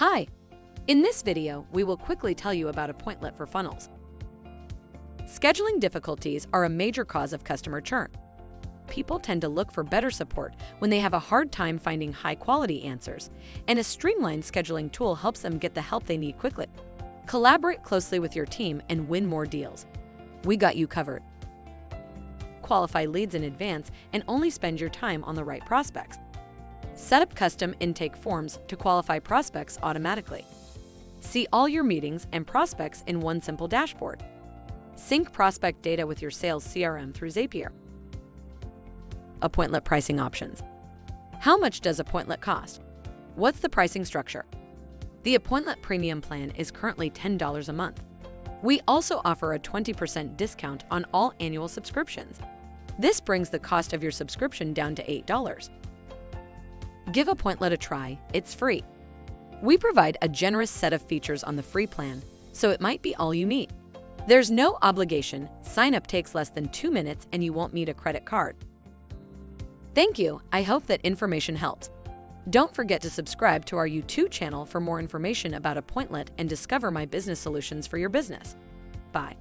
Hi! In this video, we will quickly tell you about Appointlet for funnels. Scheduling difficulties are a major cause of customer churn. People tend to look for better support when they have a hard time finding high-quality answers, and a streamlined scheduling tool helps them get the help they need quickly. Collaborate closely with your team and win more deals. We got you covered. Qualify leads in advance and only spend your time on the right prospects. Set up custom intake forms to qualify prospects automatically. See all your meetings and prospects in one simple dashboard. Sync prospect data with your Sales CRM through Zapier. Appointlet pricing options. How much does Appointlet cost? What's the pricing structure? The Appointlet Premium plan is currently $10 a month. We also offer a 20% discount on all annual subscriptions. This brings the cost of your subscription down to $8. Give Appointlet a try, it's free. We provide a generous set of features on the free plan, so it might be all you need. There's no obligation, sign up takes less than 2 minutes and you won't need a credit card. Thank you, I hope that information helps. Don't forget to subscribe to our YouTube channel for more information about Appointlet and discover my business solutions for your business. Bye.